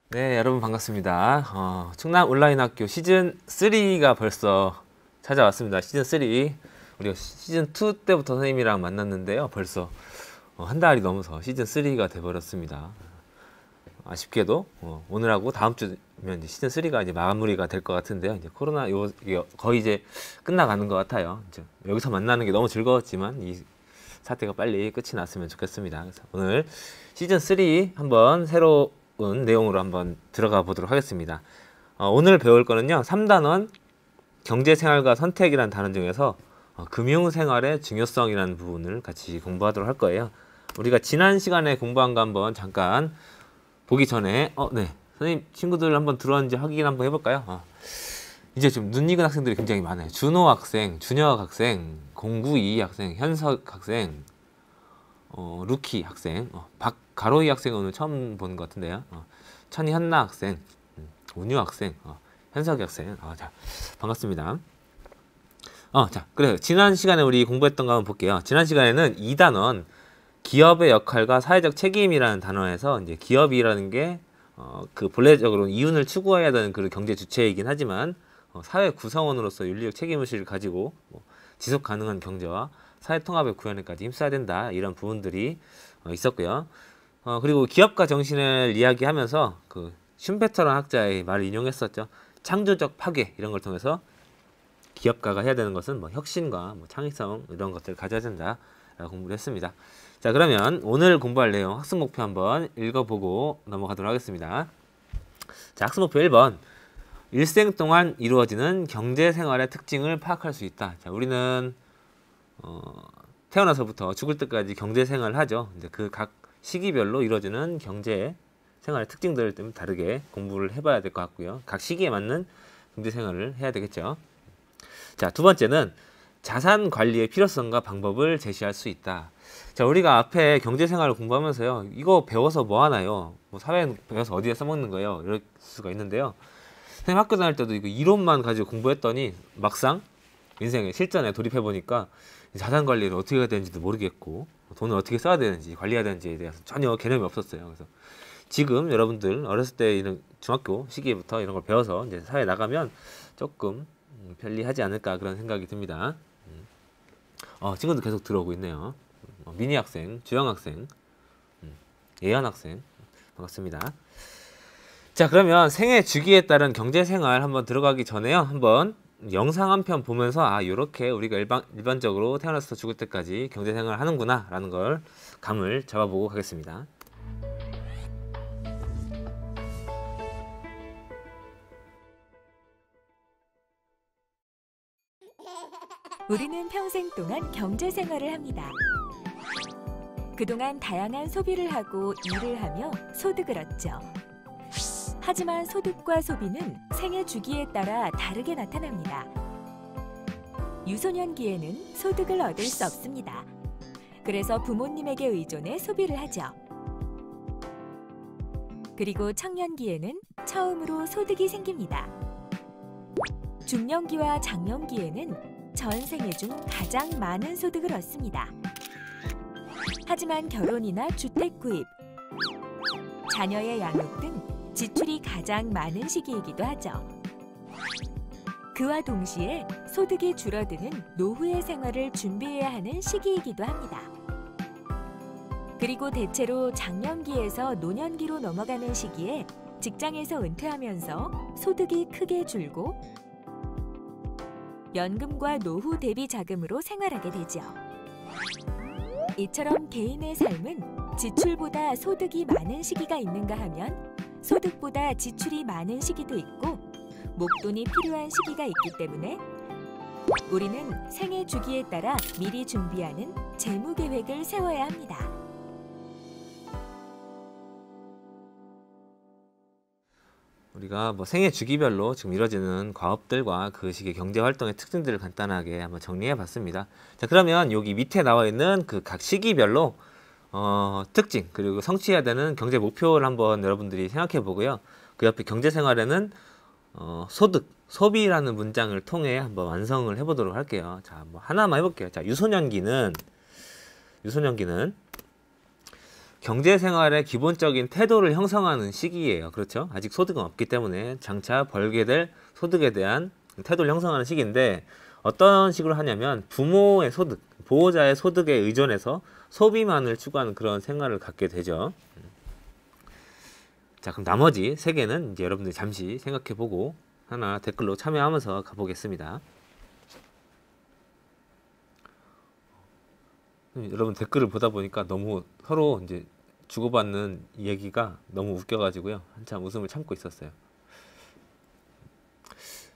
네, 여러분 반갑습니다. 충남 온라인 학교 시즌 3가 벌써 찾아왔습니다. 시즌 3. 우리가 시즌 2 때부터 선생님이랑 만났는데요. 벌써 한 달이 넘어서 시즌 3가 돼버렸습니다. 아쉽게도 오늘하고 다음 주면 이제 시즌 3가 이제 마무리가 될 것 같은데요. 이제 코로나 이게 거의 이제 끝나가는 것 같아요. 이제 여기서 만나는 게 너무 즐거웠지만 이 사태가 빨리 끝이 났으면 좋겠습니다. 그래서 오늘 시즌 3 한번 새로운 내용으로 한번 들어가 보도록 하겠습니다. 오늘 배울 거는요, 3단원 경제생활과 선택이라는 단원 중에서 금융생활의 중요성이라는 부분을 같이 공부하도록 할 거예요. 우리가 지난 시간에 공부한 거 한번 잠깐 보기 전에 네, 선생님 친구들 한번 들어왔는지 확인 한번 해볼까요? 이제 좀 눈 익은 학생들이 굉장히 많아요. 준호 학생, 준혁 학생, 092 학생, 현석 학생, 루키 학생, 박가로이 학생은 오늘 처음 보는 것 같은데요. 천희현나 학생, 운유 학생, 현석이 학생. 자, 반갑습니다. 자, 그래요. 지난 시간에 우리 공부했던 거 한번 볼게요. 지난 시간에는 2단원 기업의 역할과 사회적 책임이라는 단어에서 이제 기업이라는 게 그 본래적으로 이윤을 추구해야 되는 그 경제 주체이긴 하지만 사회 구성원으로서 윤리적 책임의식을 가지고 지속 가능한 경제와 사회 통합의 구현에까지 힘써야 된다, 이런 부분들이 있었고요. 그리고 기업가 정신을 이야기하면서 그 슌페터라는 학자의 말을 인용했었죠. 창조적 파괴 이런 걸 통해서 기업가가 해야 되는 것은 혁신과 창의성 이런 것들을 가져야 된다라고 공부를 했습니다. 자, 그러면 오늘 공부할 내용 학습 목표 한번 읽어보고 넘어가도록 하겠습니다. 자, 학습 목표 1번. 일생 동안 이루어지는 경제생활의 특징을 파악할 수 있다. 자, 우리는 태어나서부터 죽을 때까지 경제생활을 하죠. 이제 그 각 시기별로 이루어지는 경제생활의 특징들을 좀 다르게 공부를 해봐야 될 것 같고요. 각 시기에 맞는 경제생활을 해야 되겠죠. 자, 두 번째는 자산 관리의 필요성과 방법을 제시할 수 있다. 자, 우리가 앞에 경제생활을 공부하면서요, 이거 배워서 뭐 하나요? 사회 배워서 어디에 써먹는 거예요? 이럴 수가 있는데요. 선생님 학교 다닐 때도 이거 이론만 가지고 공부했더니 막상 인생에 실전에 돌입해 보니까 자산 관리를 어떻게 해야 되는지도 모르겠고 돈을 어떻게 써야 되는지 관리해야 되는지에 대해서 전혀 개념이 없었어요. 그래서 지금 여러분들 어렸을 때 이런 중학교 시기부터 이런 걸 배워서 이제 사회에 나가면 조금 편리하지 않을까 그런 생각이 듭니다. 친구들 계속 들어오고 있네요. 미니 학생, 주영 학생, 예연 학생 반갑습니다. 자, 그러면 생애 주기에 따른 경제생활 한번 들어가기 전에요, 한번 영상 한 편 보면서 요렇게 우리가 일반적으로 태어나서 죽을 때까지 경제생활을 하는구나 라는 걸 감을 잡아보고 가겠습니다. 우리는 평생 동안 경제생활을 합니다. 그동안 다양한 소비를 하고 일을 하며 소득을 얻죠. 하지만 소득과 소비는 생애 주기에 따라 다르게 나타납니다. 유소년기에는 소득을 얻을 수 없습니다. 그래서 부모님에게 의존해 소비를 하죠. 그리고 청년기에는 처음으로 소득이 생깁니다. 중년기와 장년기에는 전생애 중 가장 많은 소득을 얻습니다. 하지만 결혼이나 주택 구입, 자녀의 양육 등 지출이 가장 많은 시기이기도 하죠. 그와 동시에 소득이 줄어드는 노후의 생활을 준비해야 하는 시기이기도 합니다. 그리고 대체로 장년기에서 노년기로 넘어가는 시기에 직장에서 은퇴하면서 소득이 크게 줄고 연금과 노후 대비 자금으로 생활하게 되죠. 이처럼 개인의 삶은 지출보다 소득이 많은 시기가 있는가 하면 소득보다 지출이 많은 시기도 있고 목돈이 필요한 시기가 있기 때문에 우리는 생애 주기에 따라 미리 준비하는 재무 계획을 세워야 합니다. 우리가 생애 주기별로 지금 이루어지는 과업들과 그 시기의 경제 활동의 특징들을 간단하게 한번 정리해 봤습니다. 자, 그러면 여기 밑에 나와 있는 그 각 시기별로 특징 그리고 성취해야 되는 경제 목표를 한번 여러분들이 생각해 보고요. 그 옆에 경제생활에는 소득, 소비라는 문장을 통해 한번 완성을 해보도록 할게요. 자, 하나만 해볼게요. 자, 유소년기는 경제 생활의 기본적인 태도를 형성하는 시기예요. 그렇죠? 아직 소득은 없기 때문에 장차 벌게 될 소득에 대한 태도를 형성하는 시기인데 어떤 식으로 하냐면 부모의 소득, 보호자의 소득에 의존해서 소비만을 추구하는 그런 생활을 갖게 되죠. 자, 그럼 나머지 세 개는 이제 여러분들이 잠시 생각해보고 하나 댓글로 참여하면서 가보겠습니다. 여러분 댓글을 보다 보니까 너무 서로 이제 주고받는 얘기가 너무 웃겨가지고요. 한참 웃음을 참고 있었어요.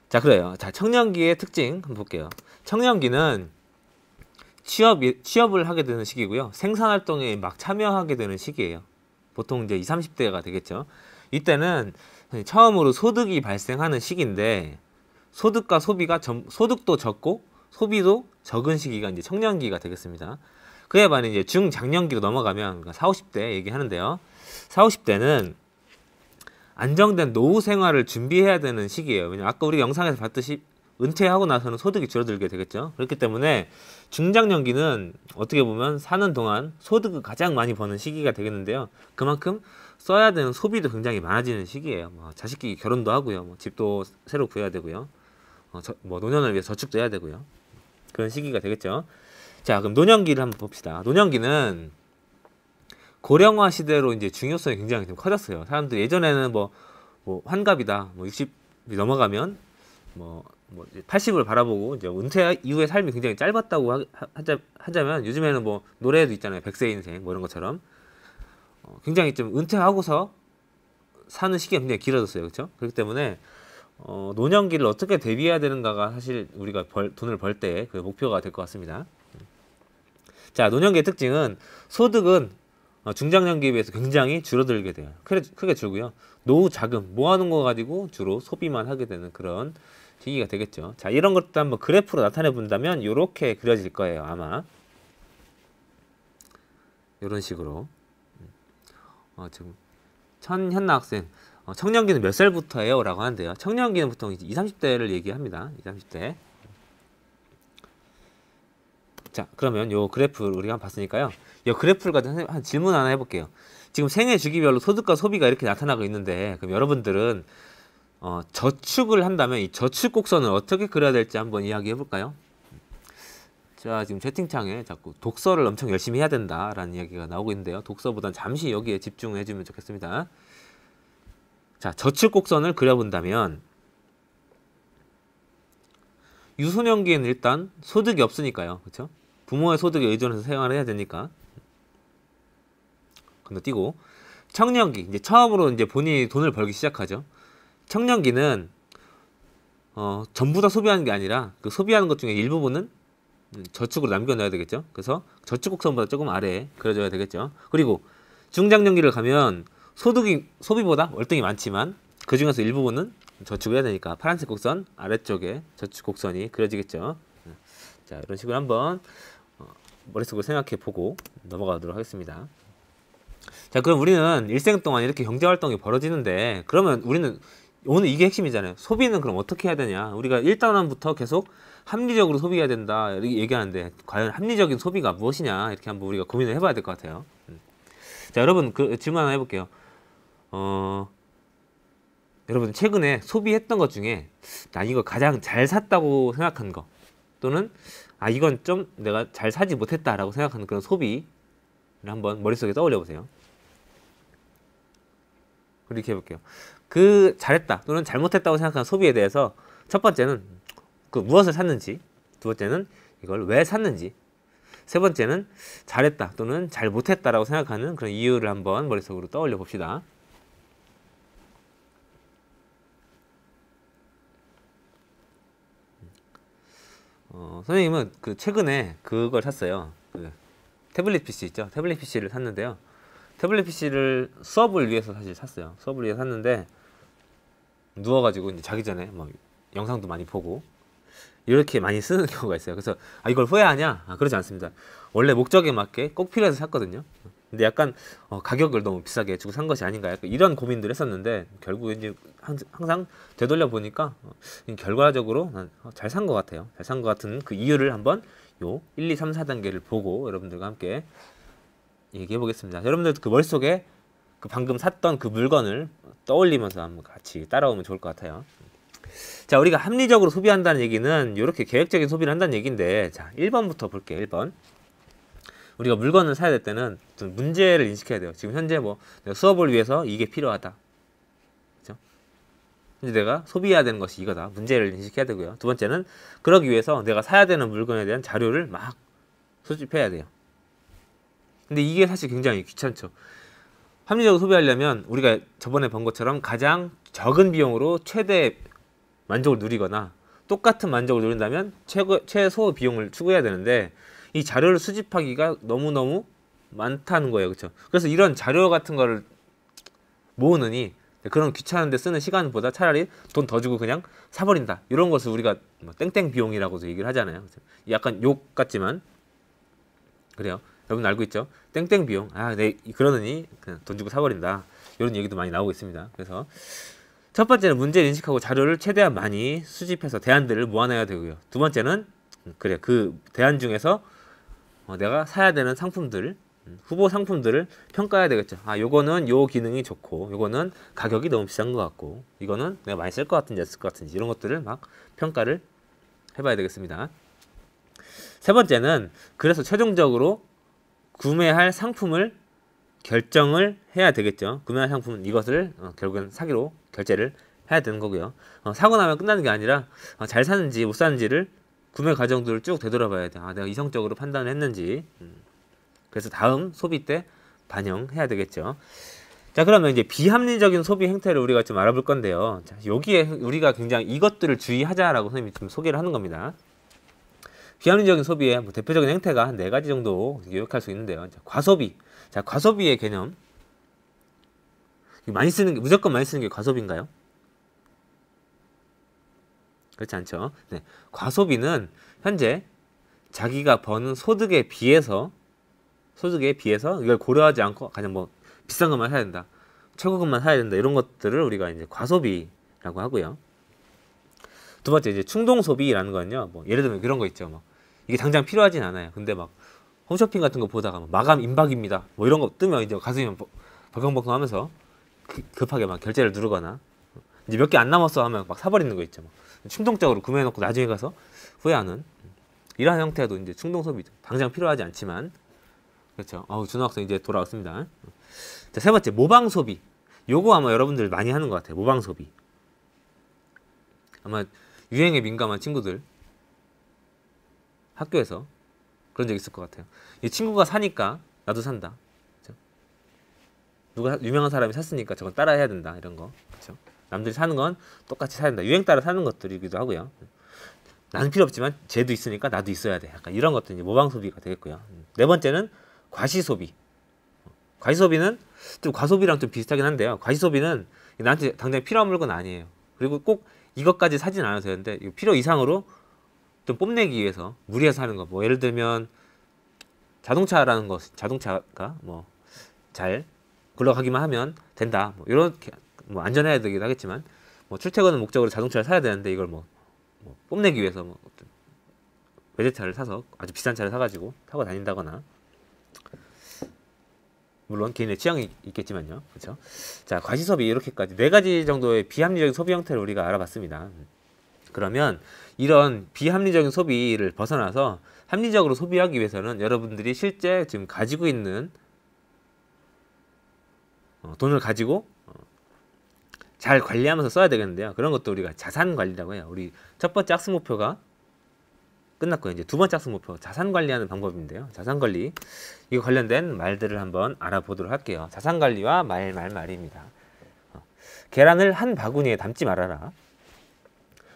자, 그래요. 자, 청년기의 특징 한번 볼게요. 청년기는 취업을 하게 되는 시기고요. 생산활동에 막 참여하게 되는 시기예요. 보통 이제 20, 30대가 되겠죠. 이때는 처음으로 소득이 발생하는 시기인데 소득과 소비가 소득도 적고 소비도 적은 시기가 이제 청년기가 되겠습니다. 그에 반해 이제 중장년기로 넘어가면 40, 50대 얘기하는데요. 40, 50대는 안정된 노후 생활을 준비해야 되는 시기예요. 왜냐면 아까 우리 영상에서 봤듯이 은퇴하고 나서는 소득이 줄어들게 되겠죠. 그렇기 때문에 중장년기는 어떻게 보면 사는 동안 소득을 가장 많이 버는 시기가 되겠는데요. 그만큼 써야 되는 소비도 굉장히 많아지는 시기예요. 뭐 자식끼리 결혼도 하고요. 뭐 집도 새로 구해야 되고요. 뭐 노년을 위해 저축도 해야 되고요. 그런 시기가 되겠죠. 자, 그럼 노년기를 한번 봅시다. 노년기는 고령화 시대로 이제 중요성이 굉장히 좀 커졌어요. 사람들 예전에는 뭐 환갑이다, 뭐 60이 넘어가면 뭐 80을 바라보고 이제 은퇴 이후의 삶이 굉장히 짧았다고 하자면 요즘에는 뭐 노래도 있잖아요. 100세 인생 뭐 이런 것처럼 굉장히 좀 은퇴하고서 사는 시기가 굉장히 길어졌어요. 그렇죠? 그렇기 때문에 노년기를 어떻게 대비해야 되는가가 사실 우리가 돈을 벌 때 그 목표가 될 것 같습니다. 자, 노년기의 특징은 소득은 중장년기에 비해서 굉장히 줄어들게 돼요. 크게 줄고요. 노후 자금 모아놓은 거 가지고 주로 소비만 하게 되는 그런 시기가 되겠죠. 자, 이런 것도 한번 그래프로 나타내 본다면 이렇게 그려질 거예요. 아마 이런 식으로. 지금 천현나 학생 청년기는 몇 살부터예요? 라고 하는데요. 청년기는 보통 이제 20, 30대를 얘기합니다. 20, 30대. 자, 그러면 요 그래프를 우리가 한번 봤으니까요. 이 그래프를 가지고 한 질문 하나 해볼게요. 지금 생애 주기별로 소득과 소비가 이렇게 나타나고 있는데 그럼 여러분들은 저축을 한다면 이 저축 곡선을 어떻게 그려야 될지 한번 이야기해 볼까요? 자, 지금 채팅창에 자꾸 독서를 엄청 열심히 해야 된다라는 이야기가 나오고 있는데요. 독서보단 잠시 여기에 집중해 주면 좋겠습니다. 자, 저축 곡선을 그려본다면 유소년기에는 일단 소득이 없으니까요. 그렇죠? 부모의 소득에 의존해서 생활을 해야 되니까 건너뛰고 청년기 이제 처음으로 이제 본인이 돈을 벌기 시작하죠. 청년기는 전부 다 소비하는 게 아니라 그 소비하는 것 중에 일부분은 저축으로 남겨놔야 되겠죠. 그래서 저축 곡선보다 조금 아래에 그려줘야 되겠죠. 그리고 중장년기를 가면 소득이 소비보다 월등히 많지만 그 중에서 일부분은 저축을 해야 되니까 파란색 곡선 아래쪽에 저축 곡선이 그려지겠죠. 자, 이런 식으로 한번 머릿속으로 생각해 보고 넘어가도록 하겠습니다. 자, 그럼 우리는 일생 동안 이렇게 경제활동이 벌어지는데 그러면 우리는 오늘 이게 핵심이잖아요. 소비는 그럼 어떻게 해야 되냐. 우리가 1단원부터 계속 합리적으로 소비해야 된다 이렇게 얘기하는데 과연 합리적인 소비가 무엇이냐 이렇게 한번 우리가 고민을 해봐야 될 것 같아요. 자, 여러분 그 질문 하나 해볼게요. 여러분 최근에 소비했던 것 중에 나 이거 가장 잘 샀다고 생각한 거 또는 이건 좀 내가 잘 사지 못했다라고 생각하는 그런 소비를 한번 머릿속에 떠올려 보세요. 이렇게 해볼게요. 그 잘했다 또는 잘못했다고 생각하는 소비에 대해서 첫 번째는 그 무엇을 샀는지, 두 번째는 이걸 왜 샀는지, 세 번째는 잘했다 또는 잘 못했다라고 생각하는 그런 이유를 한번 머릿속으로 떠올려 봅시다. 선생님은 그 최근에 그걸 샀어요. 그 태블릿 PC 있죠? 태블릿 PC를 샀는데요. 태블릿 PC를 수업을 위해서 사실 샀어요. 수업을 위해서 샀는데 누워가지고 이제 자기 전에 막 영상도 많이 보고 이렇게 많이 쓰는 경우가 있어요. 그래서 이걸 후회하냐? 그러지 않습니다. 원래 목적에 맞게 꼭 필요해서 샀거든요. 근데 약간 가격을 너무 비싸게 주고 산 것이 아닌가 약간 이런 고민들을 했었는데 결국 이제 항상 되돌려 보니까 결과적으로 잘 산 것 같아요. 잘 산 것 같은 그 이유를 한번 요 1, 2, 3, 4단계를 보고 여러분들과 함께 얘기해 보겠습니다. 여러분들도 그 머릿속에 그 방금 샀던 그 물건을 떠올리면서 한번 같이 따라오면 좋을 것 같아요. 자, 우리가 합리적으로 소비한다는 얘기는 이렇게 계획적인 소비를 한다는 얘기인데, 자, 1번부터 볼게요. 1번. 우리가 물건을 사야 될 때는 좀 문제를 인식해야 돼요. 지금 현재 뭐 내가 수업을 위해서 이게 필요하다. 그죠? 현재 내가 소비해야 되는 것이 이거다. 문제를 인식해야 되고요. 두 번째는 그러기 위해서 내가 사야 되는 물건에 대한 자료를 막 수집해야 돼요. 근데 이게 사실 굉장히 귀찮죠. 합리적으로 소비하려면 우리가 저번에 본 것처럼 가장 적은 비용으로 최대 만족을 누리거나 똑같은 만족을 누린다면 최소 비용을 추구해야 되는데, 이 자료를 수집하기가 너무너무 많다는 거예요. 그렇죠? 그래서 이런 자료 같은 거를 모으느니 그런 귀찮은데 쓰는 시간보다 차라리 돈 더 주고 그냥 사버린다. 이런 것을 우리가 뭐 땡땡 비용이라고도 얘기를 하잖아요. 그렇죠? 약간 욕 같지만 그래요. 여러분 알고 있죠? 땡땡 비용. 아, 네, 그러느니 그냥 돈 주고 사버린다. 이런 얘기도 많이 나오고 있습니다. 그래서 첫 번째는 문제를 인식하고 자료를 최대한 많이 수집해서 대안들을 모아내야 되고요. 두 번째는 그래, 그 대안 중에서 내가 사야 되는 상품들, 후보 상품들을 평가해야 되겠죠. 아, 요거는 요 기능이 좋고, 요거는 가격이 너무 비싼 것 같고, 이거는 내가 많이 쓸 것 같은지 안 쓸 것 같은지, 이런 것들을 막 평가를 해봐야 되겠습니다. 세 번째는 그래서 최종적으로 구매할 상품을 결정을 해야 되겠죠. 구매할 상품은 이것을 결국엔 사기로 결제를 해야 되는 거고요. 사고 나면 끝나는 게 아니라 잘 사는지 못 사는지를 구매 과정들을 쭉 되돌아봐야 돼. 아, 내가 이성적으로 판단을 했는지. 그래서 다음 소비 때 반영해야 되겠죠. 자, 그러면 이제 비합리적인 소비 행태를 우리가 좀 알아볼 건데요. 자, 여기에 우리가 굉장히 이것들을 주의하자라고 선생님이 좀 소개를 하는 겁니다. 비합리적인 소비의 뭐 대표적인 행태가 한 4가지 정도 요약할 수 있는데요. 자, 과소비. 자, 과소비의 개념. 많이 쓰는 게, 무조건 많이 쓰는 게 과소비인가요? 그렇지 않죠. 네. 과소비는 현재 자기가 버는 소득에 비해서 이걸 고려하지 않고 그냥 뭐 비싼 것만 사야 된다, 최고급만 사야 된다, 이런 것들을 우리가 이제 과소비라고 하고요. 두 번째 이제 충동 소비라는 거는요. 뭐 예를 들면 이런 거 있죠. 막 이게 당장 필요하진 않아요. 근데 막 홈쇼핑 같은 거 보다가 막 마감 임박입니다, 뭐 이런 거 뜨면 이제 가슴이 벌컹벌컹하면서 급하게 막 결제를 누르거나, 이제 몇 개 안 남았어 하면 막 사버리는 거 있죠. 막 충동적으로 구매해놓고 나중에 가서 후회하는 이러한 형태도 이제 충동 소비죠. 당장 필요하지 않지만. 그렇죠. 준호 학생 이제 돌아왔습니다. 자, 세 번째 모방 소비. 요거 아마 여러분들 많이 하는 것 같아요. 모방 소비. 아마 유행에 민감한 친구들 학교에서 그런 적 있을 것 같아요. 이 친구가 사니까 나도 산다. 그렇죠? 누가 유명한 사람이 샀으니까 저건 따라 해야 된다, 이런 거. 그렇죠? 남들이 사는 건 똑같이 사야 된다. 유행 따라 사는 것들이기도 하고요. 나는 필요 없지만 쟤도 있으니까 나도 있어야 돼. 약간 이런 것도 이제 모방 소비가 되겠고요. 네 번째는 과시 소비. 과시 소비는 좀 과소비랑 좀 비슷하긴 한데요. 과시 소비는 나한테 당장 필요한 물건 아니에요. 그리고 꼭 이것까지 사진 않아도 되는데 필요 이상으로 좀 뽐내기 위해서 무리해서 하는 거. 뭐 예를 들면 자동차라는 것, 자동차가 뭐 잘 굴러가기만 하면 된다. 뭐 이렇게 뭐 안전해야 되기도 하겠지만, 뭐 출퇴근을 목적으로 자동차를 사야 되는데 이걸 뭐 뽐내기 위해서 뭐 외제차를 사서 아주 비싼 차를 사가지고 타고 다닌다거나, 물론 개인의 취향이 있겠지만요. 그렇죠? 자, 과시소비 이렇게까지 4가지 정도의 비합리적인 소비 형태를 우리가 알아봤습니다. 그러면 이런 비합리적인 소비를 벗어나서 합리적으로 소비하기 위해서는 여러분들이 실제 지금 가지고 있는 돈을 가지고 잘 관리하면서 써야 되겠는데요. 그런 것도 우리가 자산 관리라고 해요. 우리 첫 번째 학습 목표가 끝났고요. 이제 두 번째 학습 목표, 자산 관리하는 방법인데요. 자산 관리, 이거 관련된 말들을 한번 알아보도록 할게요. 자산 관리와 말입니다. 계란을 한 바구니에 담지 말아라.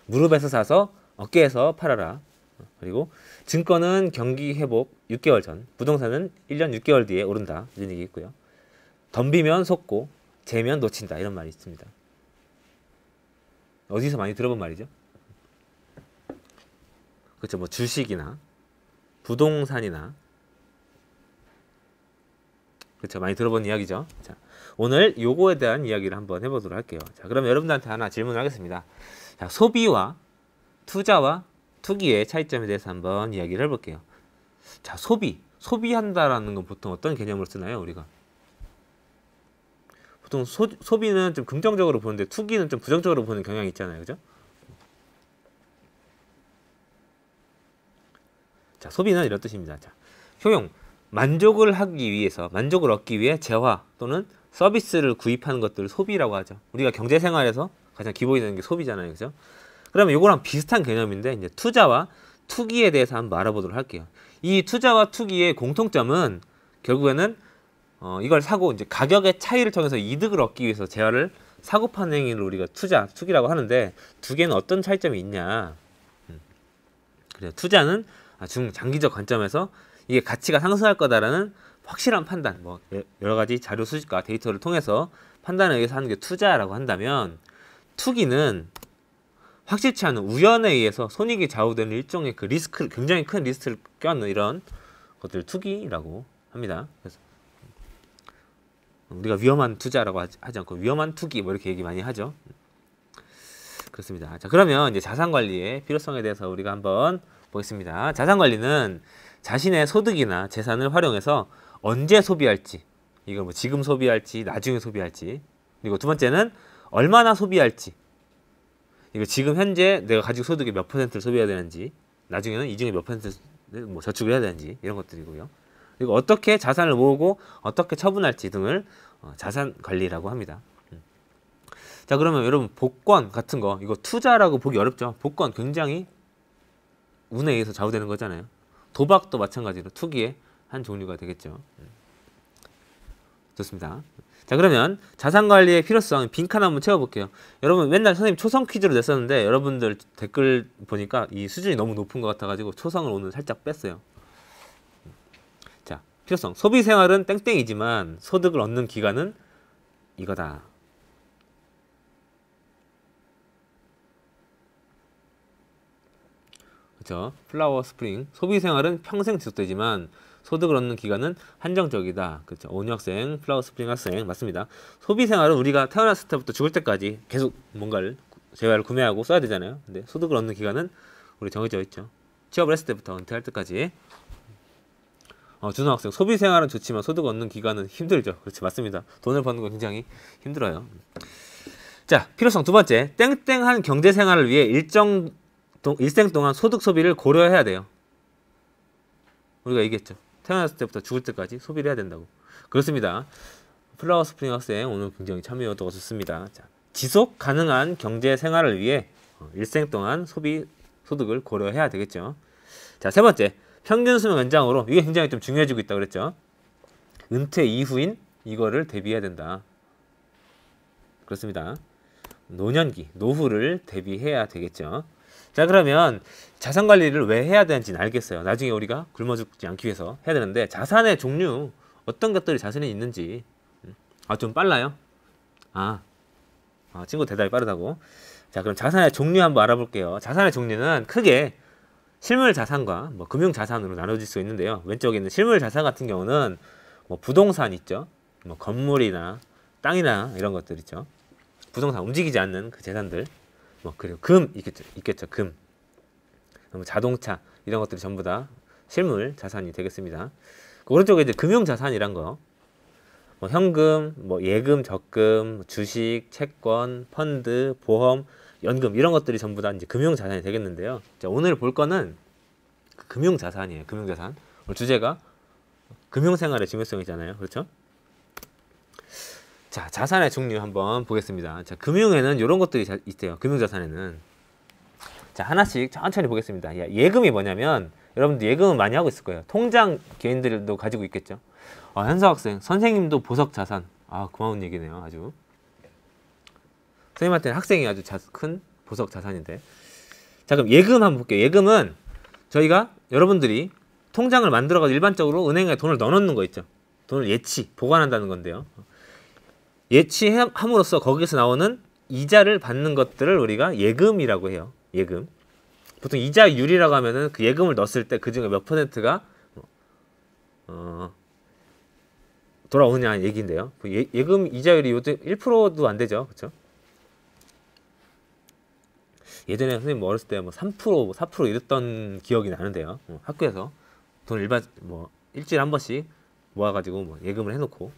무릎에서 사서 어깨에서 팔아라. 그리고 증권은 경기 회복 6개월 전, 부동산은 1년 6개월 뒤에 오른다, 이런 얘기 있고요. 덤비면 속고, 재면 놓친다, 이런 말이 있습니다. 어디서 많이 들어본 말이죠? 그렇죠. 뭐 주식이나 부동산이나, 그렇죠. 많이 들어본 이야기죠. 자, 오늘 요거에 대한 이야기를 한번 해보도록 할게요. 자, 그럼 여러분들한테 하나 질문을 하겠습니다. 자, 소비와 투자와 투기의 차이점에 대해서 한번 이야기를 해볼게요. 자, 소비 소비한다라는 건 보통 어떤 개념으로 쓰나요, 우리가? 보통 소비는 좀 긍정적으로 보는데 투기는 좀 부정적으로 보는 경향이 있잖아요, 그죠? 자, 소비는 이런 뜻입니다. 자, 효용, 만족을 하기 위해서, 만족을 얻기 위해 재화 또는 서비스를 구입하는 것들을 소비라고 하죠. 우리가 경제 생활에서 가장 기본이 되는 게 소비잖아요, 그죠? 그러면 이거랑 비슷한 개념인데 이제 투자와 투기에 대해서 한번 알아보도록 할게요. 이 투자와 투기의 공통점은 결국에는 이걸 사고 이제 가격의 차이를 통해서 이득을 얻기 위해서 재화를 사고 파는 행위를 우리가 투자, 투기라고 하는데 두 개는 어떤 차이점이 있냐? 그래요. 투자는 중장기적 관점에서 이게 가치가 상승할 거다라는 확실한 판단, 뭐 여러 가지 자료 수집과 데이터를 통해서 판단에 의해서 하는 게 투자라고 한다면, 투기는 확실치 않은 우연에 의해서 손익이 좌우되는 일종의 그 리스크, 굉장히 큰 리스크를 껴안는 이런 것들을 투기라고 합니다. 그래서 우리가 위험한 투자라고 하지 않고 위험한 투기 뭐 이렇게 얘기 많이 하죠. 그렇습니다. 자, 그러면 이제 자산 관리의 필요성에 대해서 우리가 한번 보겠습니다. 자산 관리는 자신의 소득이나 재산을 활용해서 언제 소비할지, 이거 뭐 지금 소비할지, 나중에 소비할지, 그리고 두 번째는 얼마나 소비할지, 이거 지금 현재 내가 가지고 소득의 몇 퍼센트를 소비해야 되는지, 나중에는 이 중에 몇 퍼센트를 뭐 저축을 해야 되는지, 이런 것들이고요. 그리고 어떻게 자산을 모으고 어떻게 처분할지 등을 자산 관리라고 합니다. 자, 그러면 여러분 복권 같은 거, 이거 투자라고 보기 어렵죠. 복권 굉장히 운에 의해서 좌우되는 거잖아요. 도박도 마찬가지로 투기의 한 종류가 되겠죠. 좋습니다. 자, 그러면 자산관리의 필요성 빈칸 한번 채워볼게요. 여러분 맨날 선생님 초성 퀴즈로 냈었는데 여러분들 댓글 보니까 이 수준이 너무 높은 것 같아가지고 초성을 오늘 살짝 뺐어요. 자, 필요성. 소비생활은 땡땡이지만 소득을 얻는 기간은 이거다. 그렇죠? 플라워 스프링. 소비생활은 평생 지속되지만 소득을 얻는 기간은 한정적이다. 그렇죠? 오은유 학생, 플라워 스프링 학생 맞습니다. 소비생활은 우리가 태어났을 때부터 죽을 때까지 계속 뭔가를 재화를 구매하고 써야 되잖아요. 근데 소득을 얻는 기간은 우리 정해져 있죠. 취업을 했을 때부터 은퇴할 때까지. 준호 학생, 소비생활은 좋지만 소득 얻는 기간은 힘들죠. 그렇지, 맞습니다. 돈을 버는 건 굉장히 힘들어요. 자, 필요성 두 번째. 땡땡한 경제생활을 위해 일생 동안 소득 소비를 고려해야 돼요. 우리가 얘기했죠. 태어났을 때부터 죽을 때까지 소비를 해야 된다고. 그렇습니다. 플라워 스프링 학생 오늘 굉장히 참여도가 좋습니다. 자, 지속 가능한 경제 생활을 위해 일생 동안 소득을 고려해야 되겠죠. 자, 세 번째. 평균 수명 연장으로, 이게 굉장히 좀 중요해지고 있다고 그랬죠. 은퇴 이후인 이거를 대비해야 된다. 그렇습니다. 노년기, 노후를 대비해야 되겠죠. 자, 그러면 자산 관리를 왜 해야 되는지는 알겠어요. 나중에 우리가 굶어 죽지 않기 위해서 해야 되는데, 자산의 종류, 어떤 것들이 자산에 있는지. 좀 빨라요? 친구 대답이 빠르다고. 자, 그럼 자산의 종류 한번 알아볼게요. 자산의 종류는 크게 실물 자산과 뭐 금융 자산으로 나눠질 수 있는데요. 왼쪽에 있는 실물 자산 같은 경우는 뭐 부동산 있죠. 뭐 건물이나 땅이나 이런 것들 있죠. 부동산, 움직이지 않는 그 재산들. 그리고 금 있겠죠. 금. 자동차 이런 것들이 전부 다 실물 자산이 되겠습니다. 그 오른쪽에 이제 금융 자산이란 거, 뭐 현금, 뭐 예금, 적금, 주식, 채권, 펀드, 보험, 연금 이런 것들이 전부 다 이제 금융 자산이 되겠는데요. 자, 오늘 볼 거는 금융 자산이에요. 금융 자산. 오늘 주제가 금융 생활의 중요성이잖아요. 그렇죠? 자, 자산의 종류 한번 보겠습니다. 자, 금융에는 이런 것들이 있대요. 금융 자산에는. 자, 하나씩 천천히 보겠습니다. 예금이 뭐냐면, 여러분들 예금은 많이 하고 있을 거예요. 통장 개인들도 가지고 있겠죠. 현서 학생, 선생님도 보석 자산. 고마운 얘기네요. 아주. 선생님한테는 학생이 아주 큰 보석 자산인데. 자, 그럼 예금 한번 볼게요. 예금은 저희가 여러분들이 통장을 만들어가지고 일반적으로 은행에 돈을 넣어놓는 거 있죠. 돈을 보관한다는 건데요. 예치함으로써 거기서 나오는 이자를 받는 것들을 우리가 예금이라고 해요. 예금. 보통 이자율이라고 하면은 그 예금을 넣었을 때 그 중에 몇 퍼센트가 돌아오느냐 얘기인데요. 그 예금 이자율이 요즘 1%도 안 되죠. 그렇죠? 예전에 선생님 어렸을 때 뭐 3%, 4% 이랬던 기억이 나는데요. 학교에서 돈 일주일에 한 번씩 모아가지고 뭐 예금을 해놓고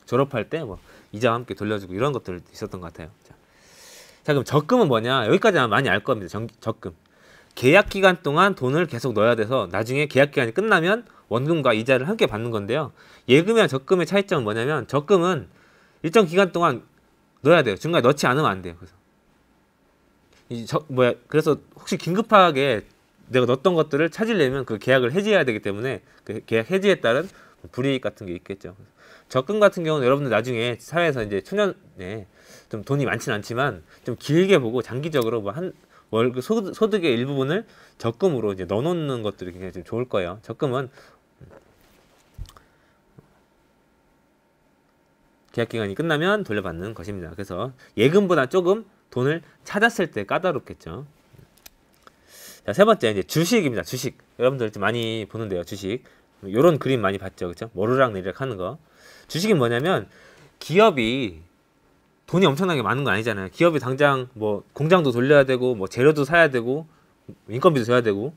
졸업할 때 뭐 이자와 함께 돌려주고 이런 것들 있었던 것 같아요. 자, 그럼 적금은 뭐냐? 여기까지 아마 많이 알 겁니다. 적금. 계약 기간 동안 돈을 계속 넣어야 돼서 나중에 계약 기간이 끝나면 원금과 이자를 함께 받는 건데요. 예금이랑 적금의 차이점은 뭐냐면 적금은 일정 기간 동안 넣어야 돼요. 중간에 넣지 않으면 안 돼요. 그래서 혹시 긴급하게 내가 넣었던 것들을 찾으려면 그 계약을 해지해야 되기 때문에 그 계약 해지에 따른 불이익 같은 게 있겠죠. 적금 같은 경우는 여러분들 나중에 사회에서 이제 초년에 좀 돈이 많지는 않지만 좀 길게 보고 장기적으로 뭐 한 월급 소득의 일부분을 적금으로 이제 넣어놓는 것들이 굉장히 좀 좋을 거예요. 적금은 계약 기간이 끝나면 돌려받는 것입니다. 그래서 예금보다 조금 돈을 찾았을 때 까다롭겠죠. 자, 세 번째 이제 주식입니다. 주식. 여러분들 좀 많이 보는데요. 주식. 요런 그림 많이 봤죠. 그렇죠? 오르락 내리락 하는 거. 주식은 뭐냐면 기업이 돈이 엄청나게 많은 건 아니잖아요. 기업이 당장 뭐 공장도 돌려야 되고 뭐 재료도 사야 되고 인건비도 줘야 되고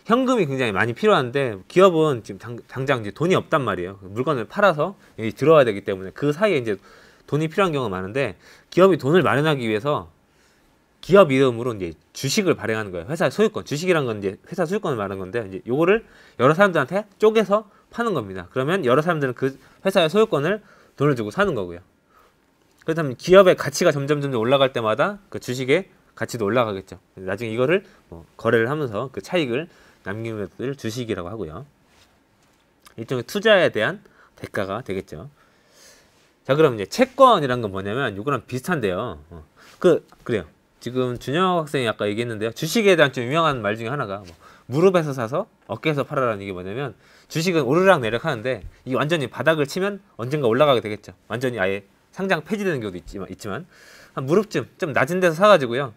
현금이 굉장히 많이 필요한데 기업은 지금 당장 이제 돈이 없단 말이에요. 물건을 팔아서 여기 들어와야 되기 때문에 그 사이에 이제 돈이 필요한 경우가 많은데 기업이 돈을 마련하기 위해서 기업 이름으로 이제 주식을 발행하는 거예요. 회사 소유권. 주식이란 건 이제 회사 소유권을 말하는 건데 이제 요거를 여러 사람들한테 쪼개서 파는 겁니다. 그러면 여러 사람들은 그 회사의 소유권을 돈을 주고 사는 거고요. 그렇다면 기업의 가치가 점점 올라갈 때마다 그 주식의 가치도 올라가겠죠. 나중에 이거를 뭐 거래를 하면서 그 차익을 남기는 것을 주식이라고 하고요. 일종의 투자에 대한 대가가 되겠죠. 자, 그럼 이제 채권이란 건 뭐냐면 이거랑 비슷한데요. 그래요. 지금 준영 학생이 아까 얘기했는데요. 주식에 대한 좀 유명한 말 중에 하나가 뭐 무릎에서 사서 어깨에서 팔아라는 이게 뭐냐면 주식은 오르락 내리락 하는데 이게 완전히 바닥을 치면 언젠가 올라가게 되겠죠. 완전히 아예 상장 폐지되는 경우도 있지만 한 무릎쯤 좀 낮은 데서 사가지고요.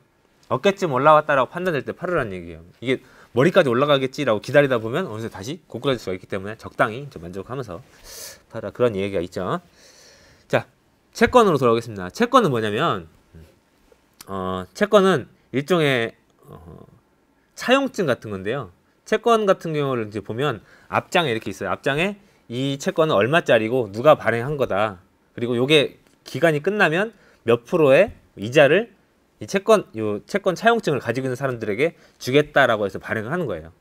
어깨쯤 올라왔다라고 판단될 때 팔으라는 얘기예요. 이게 머리까지 올라가겠지라고 기다리다 보면 어느새 다시 고꾸라질 수가 있기 때문에 적당히 좀 만족하면서 팔아 그런 얘기가 있죠. 자, 채권으로 돌아오겠습니다. 채권은 뭐냐면 채권은 일종의 차용증 같은 건데요. 채권 같은 경우를 이제 보면 앞장에 이렇게 있어요. 앞장에 이 채권은 얼마짜리고 누가 발행한 거다. 그리고 요게 기간이 끝나면 몇 프로의 이자를 요 채권 차용증을 가지고 있는 사람들에게 주겠다라고 해서 발행을 하는 거예요.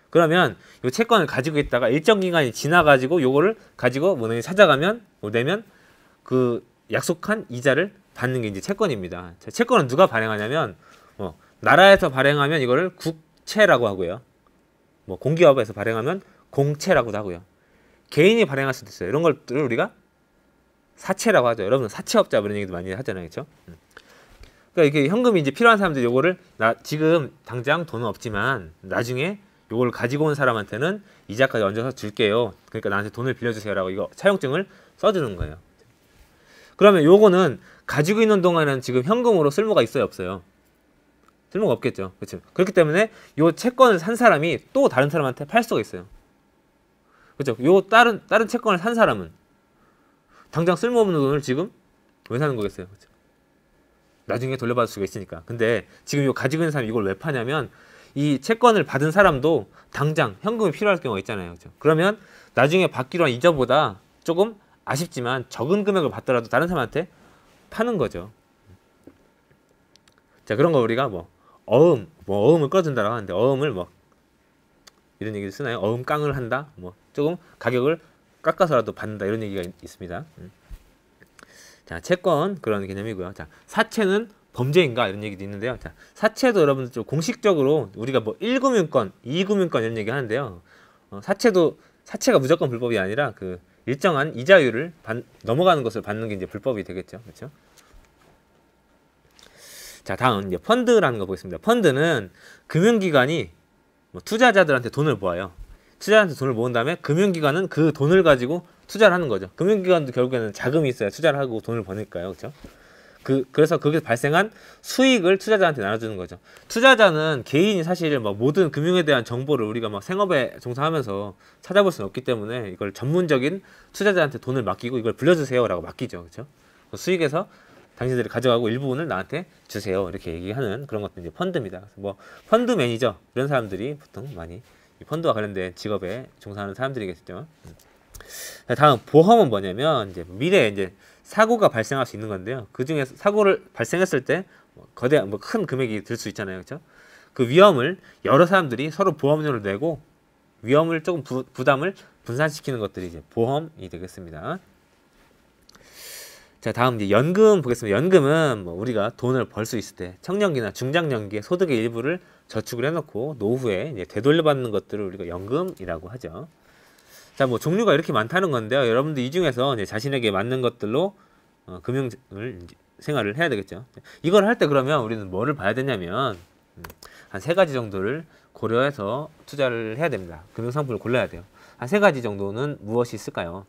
그러면 요 채권을 가지고 있다가 일정 기간이 지나가지고 요거를 가지고 은행에 찾아가면 내면 그 약속한 이자를 받는 게 이제 채권입니다. 자, 채권은 누가 발행하냐면 나라에서 발행하면 이거를 국채라고 하고요. 뭐 공기업에서 발행하면 공채라고도 하고요. 개인이 발행할 수도 있어요. 이런 것들을 우리가 사채라고 하죠. 여러분 사채업자 이런 얘기도 많이 하잖아요. 그렇죠? 그러니까 이게 현금이 이제 필요한 사람들이 요거를 지금 당장 돈은 없지만 나중에 요걸 가지고 온 사람한테는 이자까지 얹어서 줄게요. 그러니까 나한테 돈을 빌려주세요라고 이거 차용증을 써주는 거예요. 그러면 요거는 가지고 있는 동안에는 지금 현금으로 쓸모가 있어요, 없어요? 쓸모가 없겠죠. 그렇죠? 그렇기 때문에 요 채권을 산 사람이 또 다른 사람한테 팔 수가 있어요. 그렇죠? 요 다른 채권을 산 사람은 당장 쓸모없는 돈을 지금 왜 사는 거겠어요? 그렇죠? 나중에 돌려받을 수가 있으니까. 근데 지금 요 가지고 있는 사람이 이걸 왜 파냐면 이 채권을 받은 사람도 당장 현금이 필요할 경우가 있잖아요. 그렇죠? 그러면 나중에 받기로 한 이자보다 조금 아쉽지만 적은 금액을 받더라도 다른 사람한테 파는 거죠. 자, 그런 거 우리가 어음을 끌어준다라고 하는데 어음을 이런 얘기를 쓰나요? 어음깡을 한다? 조금 가격을 깎아서라도 받는다 이런 얘기가 있습니다. 자, 채권 그런 개념이고요. 자, 사채는 범죄인가 이런 얘기도 있는데요. 자, 사채도 여러분들 좀 공식적으로 우리가 1금융권, 2금융권 이런 얘기 하는데요. 사채가 무조건 불법이 아니라 그 일정한 이자율을 넘어가는 것을 받는 게 이제 불법이 되겠죠. 그렇죠? 자, 다음 이제 펀드라는 거 보겠습니다. 펀드는 금융기관이 투자자들한테 돈을 모아요. 투자자한테 돈을 모은 다음에 금융기관은 그 돈을 가지고 투자를 하는 거죠. 금융기관도 결국에는 자금이 있어야 투자를 하고 돈을 버니까요. 그렇죠? 그래서 거기서 발생한 수익을 투자자한테 나눠주는 거죠. 투자자는 개인이 사실 모든 금융에 대한 정보를 우리가 생업에 종사하면서 찾아볼 수는 없기 때문에 이걸 전문적인 투자자한테 돈을 맡기고 이걸 불려주세요라고 맡기죠. 그렇죠? 그 수익에서 당신들이 가져가고 일부분을 나한테 주세요. 이렇게 얘기하는 그런 것도 이제 펀드입니다. 그래서 펀드 매니저 이런 사람들이 보통 많이 이 펀드와 관련된 직업에 종사하는 사람들이겠죠. 자, 다음 보험은 뭐냐면 이제 미래에 이제 사고가 발생할 수 있는 건데요. 그 중에 사고를 발생했을 때 거대한 뭐 큰 금액이 들 수 있잖아요, 그렇죠? 그 위험을 여러 사람들이 서로 보험료를 내고 위험을 조금 부담을 분산시키는 것들이 이제 보험이 되겠습니다. 자, 다음 이제 연금 보겠습니다. 연금은 뭐 우리가 돈을 벌 수 있을 때 청년기나 중장년기에 소득의 일부를 저축을 해놓고 노후에 이제 되돌려받는 것들을 우리가 연금이라고 하죠. 자, 뭐 종류가 이렇게 많다는 건데요. 여러분들 이 중에서 이제 자신에게 맞는 것들로 금융을 생활을 해야 되겠죠. 이걸 할 때 그러면 우리는 뭐를 봐야 되냐면 한 3가지 정도를 고려해서 투자를 해야 됩니다. 금융상품을 골라야 돼요. 한 3가지 정도는 무엇이 있을까요?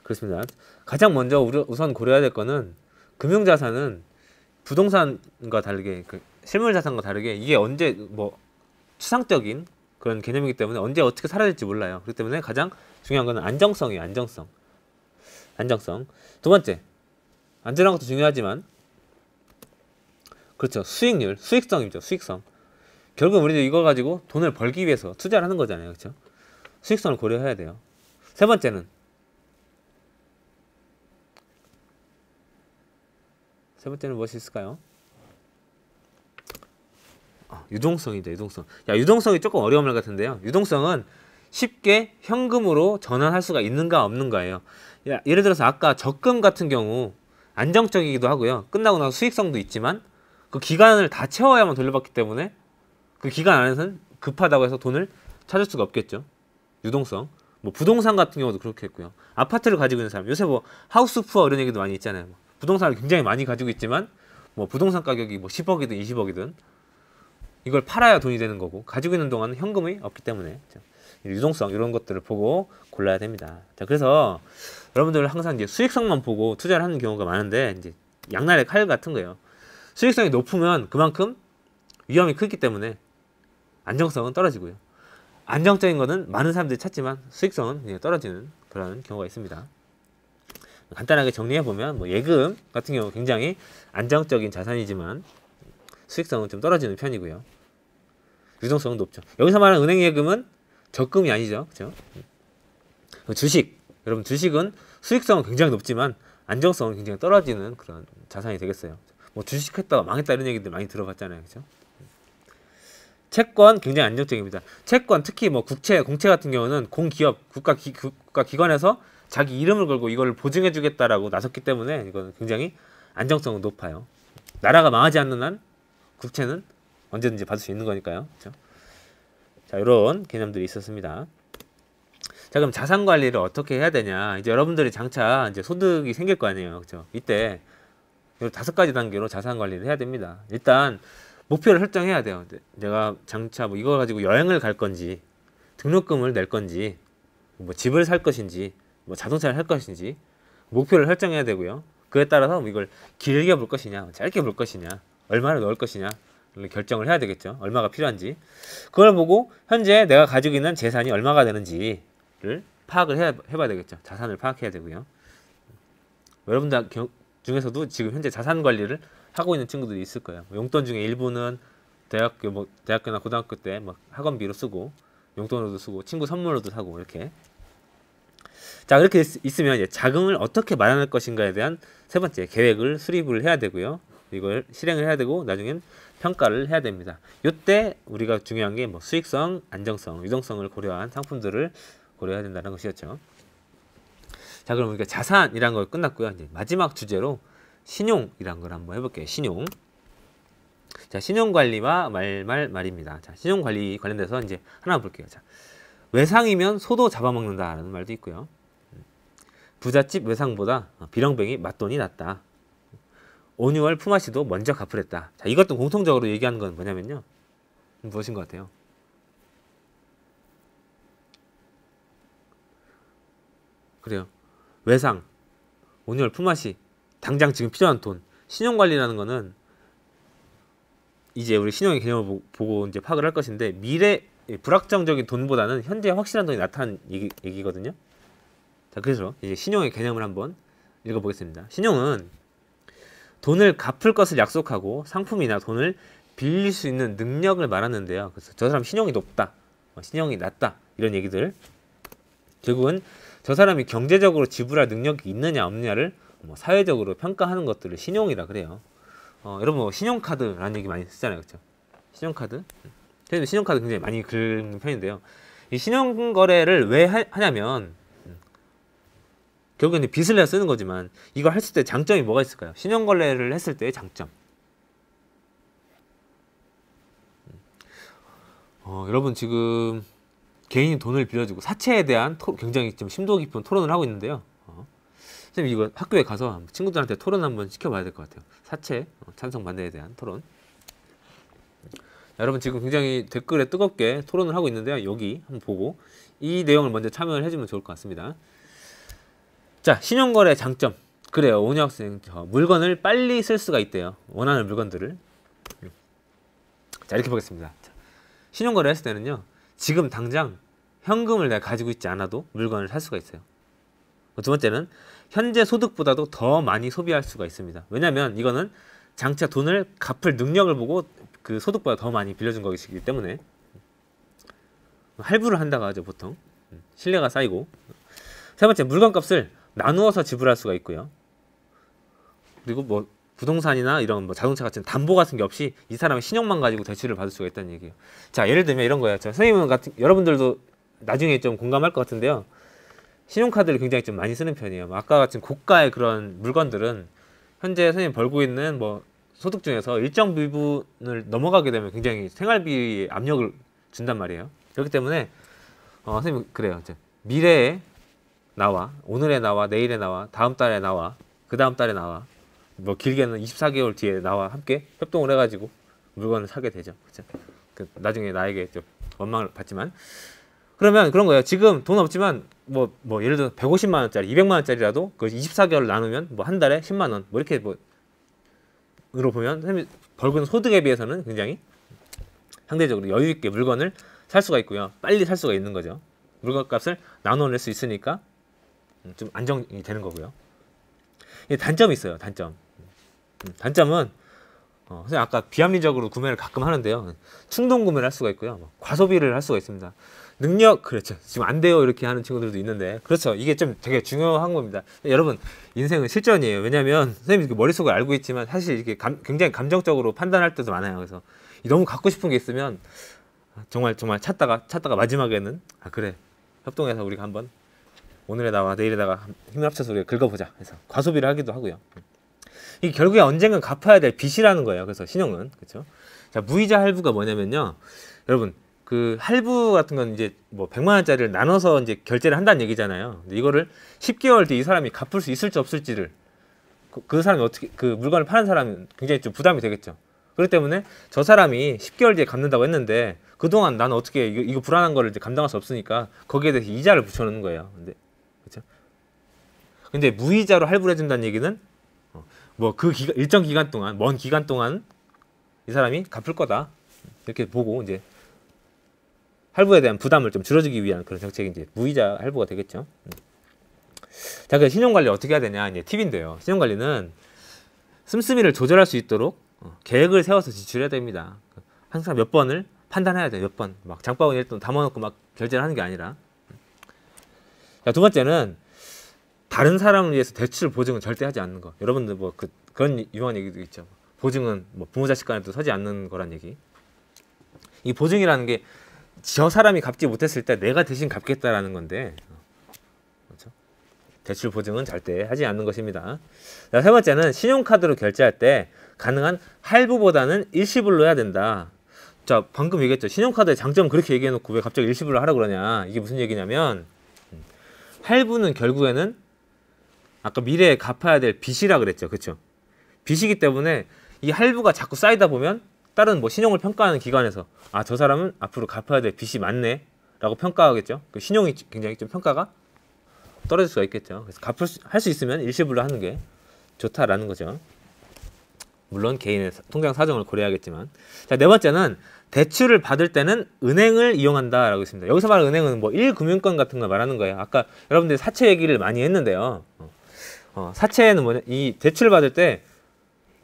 그렇습니다. 가장 먼저 우선 고려해야 될 거는 금융자산은 부동산과 다르게 실물자산과 다르게 이게 언제 뭐 추상적인 그런 개념이기 때문에 언제 어떻게 사라질지 몰라요. 그렇기 때문에 가장 중요한 거는 안정성이에요. 안정성. 두 번째, 안전한 것도 중요하지만 그렇죠. 수익률, 수익성이죠. 수익성. 결국 우리도 이걸 가지고 돈을 벌기 위해서 투자를 하는 거잖아요. 그렇죠? 수익성을 고려해야 돼요. 세 번째는 무엇이 있을까요? 유동성이죠. 유동성. 유동성이 조금 어려운 말 같은데요. 유동성은 쉽게 현금으로 전환할 수가 있는가 없는가예요. 예를 들어서 아까 적금 같은 경우 안정적이기도 하고요. 끝나고 나서 수익성도 있지만 그 기간을 다 채워야만 돌려받기 때문에 그 기간 안에서는 급하다고 해서 돈을 찾을 수가 없겠죠. 유동성. 뭐 부동산 같은 경우도 그렇게 했고요. 아파트를 가지고 있는 사람, 요새 뭐 하우스 푸어 이런 얘기도 많이 있잖아요. 부동산을 굉장히 많이 가지고 있지만 뭐 부동산 가격이 뭐 10억이든 20억이든 이걸 팔아야 돈이 되는 거고 가지고 있는 동안은 현금이 없기 때문에 유동성 이런 것들을 보고 골라야 됩니다. 자, 그래서 여러분들 항상 이제 수익성만 보고 투자를 하는 경우가 많은데 이제 양날의 칼 같은 거예요. 수익성이 높으면 그만큼 위험이 크기 때문에 안정성은 떨어지고요. 안정적인 거는 많은 사람들이 찾지만 수익성은 떨어지는 그런 경우가 있습니다. 간단하게 정리해보면 뭐 예금 같은 경우 굉장히 안정적인 자산이지만 수익성은 좀 떨어지는 편이고요. 유동성은 높죠. 여기서 말하는 은행 예금은 적금이 아니죠. 그렇죠? 주식, 여러분 주식은 수익성은 굉장히 높지만 안정성은 굉장히 떨어지는 그런 자산이 되겠어요. 뭐 주식했다가 망했다 이런 얘기들 많이 들어봤잖아요. 그렇죠? 채권 굉장히 안정적입니다. 채권 특히 뭐 국채, 공채 같은 경우는 공기업, 국가기관에서 자기 이름을 걸고 이걸 보증해 주겠다라고 나섰기 때문에 이건 굉장히 안정성은 높아요. 나라가 망하지 않는 한 국채는 언제든지 받을 수 있는 거니까요. 그렇죠? 자, 이런 개념들이 있었습니다. 자, 그럼 자산 관리를 어떻게 해야 되냐? 이제 여러분들이 장차 이제 소득이 생길 거 아니에요. 그렇죠? 이때 5가지 단계로 자산 관리를 해야 됩니다. 일단 목표를 설정해야 돼요. 내가 장차 뭐 이거 가지고 여행을 갈 건지, 등록금을 낼 건지, 뭐 집을 살 것인지, 뭐 자동차를 살 것인지 목표를 설정해야 되고요. 그에 따라서 뭐 이걸 길게 볼 것이냐, 짧게 볼 것이냐, 얼마를 넣을 것이냐 결정을 해야 되겠죠. 얼마가 필요한지. 그걸 보고 현재 내가 가지고 있는 재산이 얼마가 되는지를 파악을 해봐야 되겠죠. 자산을 파악해야 되고요. 여러분들 중에서도 지금 현재 자산 관리를 하고 있는 친구들이 있을 거예요. 용돈 중에 일부는 대학교나 고등학교 때 막 학원비로 쓰고 용돈으로도 쓰고 친구 선물로도 사고 이렇게. 자, 이렇게 있으면 이제 자금을 어떻게 마련할 것인가에 대한 3번째 계획을 수립을 해야 되고요. 이걸 실행을 해야 되고 나중엔 평가를 해야 됩니다. 이때 우리가 중요한 게 뭐 수익성, 안정성, 유동성을 고려한 상품들을 고려해야 된다는 것이었죠. 자, 그럼 우리가 자산이란 걸 끝났고요. 이제 마지막 주제로 신용이란 걸 한번 해볼게요. 신용. 자, 신용관리와 말입니다. 자, 신용관리 관련돼서 이제 하나 볼게요. 자, 외상이면 소도 잡아먹는다라는 말도 있고요. 부잣집 외상보다 비렁뱅이 맞돈이 낫다. 온유월 품앗이도 먼저 갚으랬다. 자, 이것도 공통적으로 얘기하는 건 뭐냐면요. 무엇인 것 같아요? 그래요. 외상, 온유월 품앗이, 당장 지금 필요한 돈. 신용관리라는 거는 이제 우리 신용의 개념을 보고 이제 파악을 할 것인데 미래 불확정적인 돈보다는 현재 확실한 돈이 나타난 얘기거든요. 자, 그래서 이제 신용의 개념을 한번 읽어보겠습니다. 신용은 돈을 갚을 것을 약속하고 상품이나 돈을 빌릴 수 있는 능력을 말하는데요. 그래서 저 사람 신용이 높다, 신용이 낮다 이런 얘기들. 결국은 저 사람이 경제적으로 지불할 능력이 있느냐 없느냐를 사회적으로 평가하는 것들을 신용이라 그래요. 여러분 뭐 신용카드라는 얘기 많이 쓰잖아요, 그렇죠? 신용카드. 저희는 신용카드 굉장히 많이 긁는 편인데요. 이 신용거래를 왜 하냐면 결국은 빚을 내서 쓰는 거지만 이걸 했을 때 장점이 뭐가 있을까요? 신용거래를 했을 때의 장점. 여러분 지금 개인이 돈을 빌려주고 사채에 대한 굉장히 좀 심도 깊은 토론을 하고 있는데요. 선생님 이거 학교에 가서 친구들한테 토론 한번 시켜봐야 될 것 같아요. 사채 찬성 반대에 대한 토론. 여러분 지금 굉장히 댓글에 뜨겁게 토론을 하고 있는데요. 여기 한번 보고 이 내용을 먼저 참여를 해주면 좋을 것 같습니다. 자, 신용거래 장점. 그래요, 오은희 학생 물건을 빨리 쓸 수가 있대요. 원하는 물건들을. 자, 이렇게 보겠습니다. 자, 신용거래 했을 때는요, 지금 당장 현금을 내가 가지고 있지 않아도 물건을 살 수가 있어요. 두 번째는 현재 소득보다도 더 많이 소비할 수가 있습니다. 왜냐하면 이거는 장차 돈을 갚을 능력을 보고 그 소득보다 더 많이 빌려준 것이기 때문에 할부를 한다고 하죠, 보통. 신뢰가 쌓이고. 세 번째, 물건값을 나누어서 지불할 수가 있고요. 그리고 뭐 부동산이나 이런 뭐 자동차 같은 담보 같은 게 없이 이 사람의 신용만 가지고 대출을 받을 수가 있다는 얘기예요. 자, 예를 들면 이런 거예요. 선생님 같은 여러분들도 나중에 좀 공감할 것 같은데요. 신용카드를 굉장히 좀 많이 쓰는 편이에요. 아까 같은 고가의 그런 물건들은 현재 선생님 벌고 있는 뭐 소득 중에서 일정 부분을 넘어가게 되면 굉장히 생활비에 압력을 준단 말이에요. 그렇기 때문에 선생님 그래요. 이제 미래에 나와, 오늘에 나와, 내일에 나와, 다음 달에 나와, 그 다음 달에 나와, 뭐 길게는 24개월 뒤에 나와 함께 협동을 해가지고 물건을 사게 되죠. 그렇죠? 나중에 나에게 좀 원망을 받지만, 그러면 그런 거예요. 지금 돈 없지만 뭐 예를 들어 150만 원짜리, 200만 원짜리라도 그 24개월 나누면 뭐 한 달에 10만 원, 뭐 이렇게 뭐 으로 보면 선생님 벌고 있는 소득에 비해서는 굉장히 상대적으로 여유 있게 물건을 살 수가 있고요. 빨리 살 수가 있는 거죠. 물건값을 나눠 낼 수 있으니까 좀 안정이 되는 거고요. 단점이 있어요. 단점은 선생님 아까 비합리적으로 구매를 가끔 하는데요. 충동 구매를 할 수가 있고요. 과소비를 할 수가 있습니다. 능력, 그렇죠. 지금 안 돼요 이렇게 하는 친구들도 있는데, 그렇죠. 이게 좀 되게 중요한 겁니다. 여러분 인생은 실전이에요. 왜냐하면 선생님이 머릿속을 알고 있지만 사실 이게 굉장히 감정적으로 판단할 때도 많아요. 그래서 너무 갖고 싶은 게 있으면 정말 찾다가 마지막에는 그래, 협동해서 우리가 한번 오늘에 나와 내일에다가 힘을 합쳐서 우리가 긁어보자 해서 과소비를 하기도 하고요. 이게 결국에 언젠간 갚아야 될 빚이라는 거예요. 그래서 신용은, 그렇죠. 자, 무이자 할부가 뭐냐면요, 여러분 그 할부 같은 건 이제 뭐 100만 원짜리를 나눠서 이제 결제를 한다는 얘기잖아요. 근데 이거를 10개월 뒤 이 사람이 갚을 수 있을지 없을지를 그 사람이 어떻게, 그 물건을 파는 사람은 굉장히 좀 부담이 되겠죠. 그렇기 때문에 저 사람이 10개월 뒤에 갚는다고 했는데 그동안 나는 어떻게 이거 불안한 거를 이제 감당할 수 없으니까 거기에 대해서 이자를 붙여놓는 거예요. 근데 무이자로 할부를 해준다는 얘기는 뭐 그 일정 기간 동안, 먼 기간 동안 이 사람이 갚을 거다 이렇게 보고 이제 할부에 대한 부담을 좀 줄여주기 위한 그런 정책이 이제 무이자 할부가 되겠죠. 자, 그 신용관리 어떻게 해야 되냐, 이제 팁인데요. 신용관리는 씀씀이를 조절할 수 있도록 계획을 세워서 지출해야 됩니다. 항상 몇 번을 판단해야 돼요. 몇 번 막 장바구니에 돈 담아놓고 막 결제를 하는 게 아니라. 자, 두 번째는 다른 사람을 위해서 대출 보증은 절대 하지 않는 거. 여러분들 뭐 그런 유명한 얘기도 있죠. 보증은 뭐 부모 자식 간에도 서지 않는 거란 얘기. 이 보증이라는 게 저 사람이 갚지 못했을 때 내가 대신 갚겠다라는 건데, 그렇죠? 대출 보증은 절대 하지 않는 것입니다. 자, 세 번째는 신용카드로 결제할 때 가능한 할부보다는 일시불로 해야 된다. 자, 방금 얘기했죠. 신용카드의 장점 그렇게 얘기해놓고 왜 갑자기 일시불로 하라 그러냐. 이게 무슨 얘기냐면, 할부는 결국에는 아까 미래에 갚아야 될 빚이라 그랬죠. 그렇죠? 빚이기 때문에 이 할부가 자꾸 쌓이다 보면 다른 뭐 신용을 평가하는 기관에서 저 사람은 앞으로 갚아야 될 빚이 많네 라고 평가하겠죠. 그 신용이 굉장히 좀 평가가 떨어질 수가 있겠죠. 그래서 할 수 있으면 일시불로 하는 게 좋다라는 거죠. 물론 개인의 통장 사정을 고려하겠지만. 자, 네 번째는 대출을 받을 때는 은행을 이용한다라고 있습니다. 여기서 말하는 은행은 뭐 1금융권 같은 걸 말하는 거예요. 아까 여러분들이 사채 얘기를 많이 했는데요. 사채는 뭐냐, 이 대출을 받을 때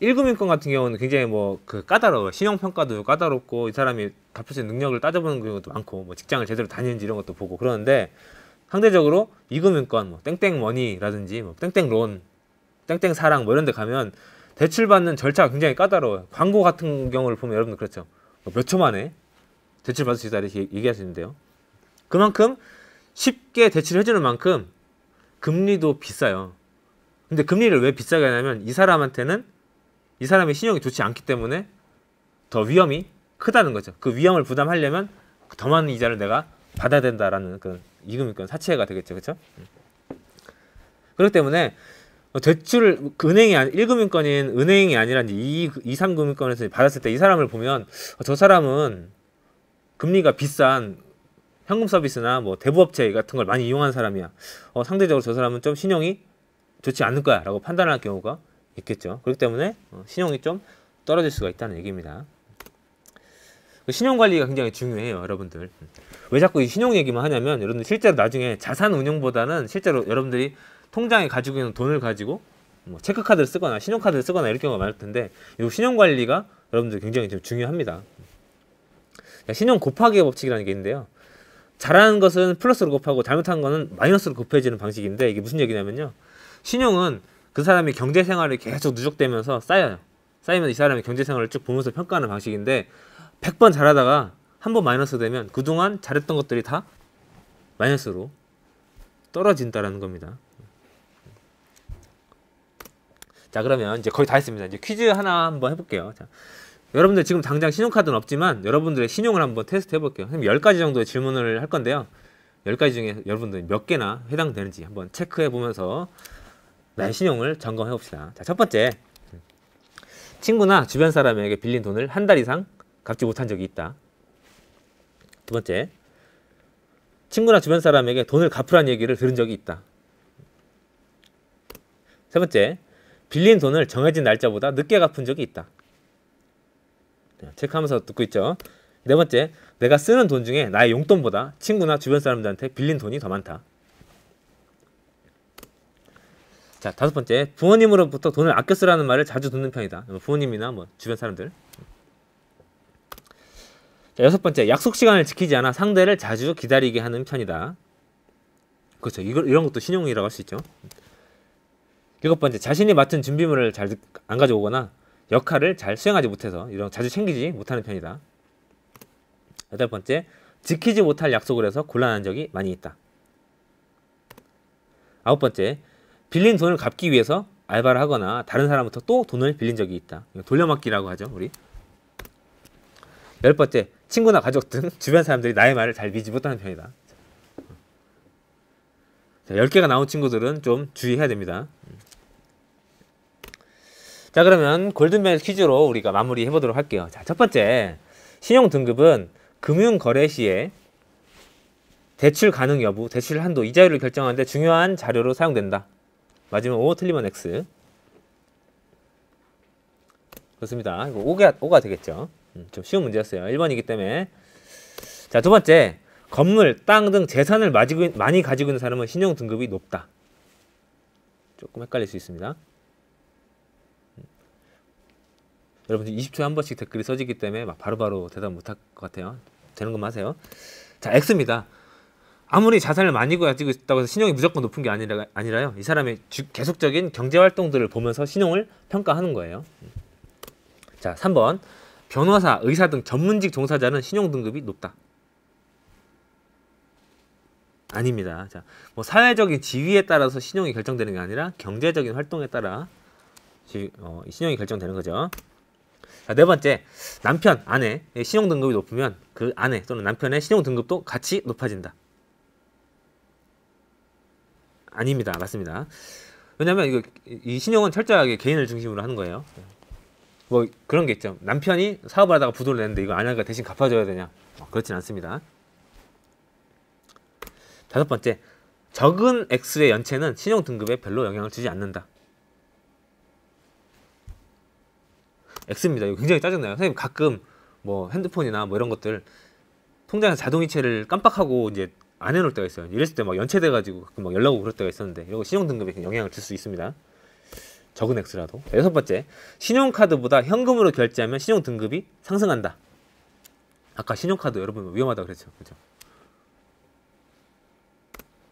1금융권 같은 경우는 굉장히 뭐 그 까다로워요. 신용평가도 까다롭고 이 사람이 갚을 수 있는 능력을 따져보는 경우도 많고 뭐 직장을 제대로 다니는지 이런 것도 보고 그러는데 상대적으로 2금융권 뭐 땡땡머니라든지 뭐 땡땡론, 땡땡사랑 뭐 이런 데 가면 대출받는 절차가 굉장히 까다로워요. 광고 같은 경우를 보면 여러분들 그렇죠. 몇 초 만에 대출받을 수 있다 이렇게 얘기할 수 있는데요. 그만큼 쉽게 대출해주는 만큼 금리도 비싸요. 근데 금리를 왜 비싸게 하냐면 이 사람한테는 이 사람의 신용이 좋지 않기 때문에 더 위험이 크다는 거죠. 그 위험을 부담하려면 더 많은 이자를 내가 받아야 된다라는 그런 2금융권 사채가 되겠죠. 그렇죠? 그렇기 때문에 대출을 은행이 1금융권인 은행이 아니라 이제 2, 3금융권에서 받았을 때 이 사람을 보면 저 사람은 금리가 비싼 현금 서비스나 뭐 대부업체 같은 걸 많이 이용한 사람이야. 상대적으로 저 사람은 좀 신용이 좋지 않을 거야 라고 판단할 경우가 있겠죠. 그렇기 때문에 신용이 좀 떨어질 수가 있다는 얘기입니다. 신용관리가 굉장히 중요해요. 여러분들 왜 자꾸 이 신용 얘기만 하냐면 여러분들 실제로 나중에 자산 운용보다는 실제로 여러분들이 통장에 가지고 있는 돈을 가지고 뭐 체크카드를 쓰거나 신용카드를 쓰거나 이럴 경우가 많을 텐데 이 신용관리가 여러분들 굉장히 좀 중요합니다. 신용 곱하기 법칙이라는 게 있는데요. 잘하는 것은 플러스로 곱하고 잘못한 거는 마이너스로 곱해지는 방식인데 이게 무슨 얘기냐면요. 신용은 그 사람이 경제생활이 계속 누적되면서 쌓여요. 쌓이면 이 사람의 경제생활을 쭉 보면서 평가하는 방식인데 100번 잘하다가 한 번 마이너스 되면 그동안 잘했던 것들이 다 마이너스로 떨어진다라는 겁니다. 자, 그러면 이제 거의 다 했습니다. 이제 퀴즈 하나 한번 해볼게요. 자, 여러분들 지금 당장 신용카드는 없지만 여러분들의 신용을 한번 테스트 해볼게요. 10가지 정도의 질문을 할 건데요. 10가지 중에 여러분들 몇 개나 해당되는지 한번 체크해 보면서 나의 신용을 점검해 봅시다. 자, 첫 번째. 친구나 주변 사람에게 빌린 돈을 한 달 이상 갚지 못한 적이 있다. 두 번째. 친구나 주변 사람에게 돈을 갚으라는 얘기를 들은 적이 있다. 세 번째. 빌린 돈을 정해진 날짜보다 늦게 갚은 적이 있다. 체크하면서 듣고 있죠. 네 번째, 내가 쓰는 돈 중에 나의 용돈보다 친구나 주변 사람들한테 빌린 돈이 더 많다. 자, 다섯 번째, 부모님으로부터 돈을 아껴 쓰라는 말을 자주 듣는 편이다. 부모님이나 뭐 주변 사람들. 자, 여섯 번째, 약속 시간을 지키지 않아 상대를 자주 기다리게 하는 편이다. 그렇죠. 이런 것도 신용이라고 할 수 있죠. 일곱 번째, 자신이 맡은 준비물을 잘 안 가져오거나 역할을 잘 수행하지 못해서 이런 자주 챙기지 못하는 편이다. 여덟 번째, 지키지 못할 약속을 해서 곤란한 적이 많이 있다. 아홉 번째, 빌린 돈을 갚기 위해서 알바를 하거나 다른 사람부터 또 돈을 빌린 적이 있다. 돌려막기라고 하죠, 우리. 열 번째, 친구나 가족 등 주변 사람들이 나의 말을 잘 믿지 못하는 편이다. 자, 10개가 나온 친구들은 좀 주의해야 됩니다. 자, 그러면 골든벨 퀴즈로 우리가 마무리 해보도록 할게요. 자, 첫 번째, 신용 등급은 금융 거래 시에 대출 가능 여부, 대출 한도, 이자율을 결정하는 데 중요한 자료로 사용된다. 맞으면 O, 틀리면 X. 그렇습니다. 이거 O가 되겠죠. 좀 쉬운 문제였어요. 1번이기 때문에. 자, 두 번째, 건물, 땅 등 재산을 많이 가지고 있는 사람은 신용 등급이 높다. 조금 헷갈릴 수 있습니다. 여러분들 20초에 한 번씩 댓글이 써지기 때문에 막 바로바로 대답 못할 것 같아요. 되는 것만 하세요. 자, X입니다. 아무리 자산을 많이 가지고 있다고 해서 신용이 무조건 높은 게 아니라요. 이 사람의 계속적인 경제활동들을 보면서 신용을 평가하는 거예요. 자, 3번. 변호사, 의사 등 전문직 종사자는 신용 등급이 높다. 아닙니다. 자, 뭐 사회적인 지위에 따라서 신용이 결정되는 게 아니라 경제적인 활동에 따라 신용이 결정되는 거죠. 자, 네 번째, 남편, 아내의 신용 등급이 높으면 그 아내 또는 남편의 신용 등급도 같이 높아진다. 아닙니다. 맞습니다. 왜냐면 이 신용은 철저하게 개인을 중심으로 하는 거예요. 뭐 그런 게 있죠. 남편이 사업을 하다가 부도를 냈는데 이거 아내가 대신 갚아줘야 되냐? 그렇진 않습니다. 다섯 번째, 적은 액수의 연체는 신용 등급에 별로 영향을 주지 않는다. X입니다. 이거 굉장히 짜증나요. 선생님 가끔 뭐 핸드폰이나 뭐 이런 것들 통장에서 자동이체를 깜빡하고 이제 안 해놓을 때가 있어요. 이랬을 때 막 연체돼가지고 가끔 막 연락 오고 그럴 때가 있었는데 이거 신용 등급에 영향을 줄 수 있습니다. 적은 액수라도. 여섯 번째, 신용카드보다 현금으로 결제하면 신용 등급이 상승한다. 아까 신용카드 여러분 위험하다고 그랬죠, 그죠?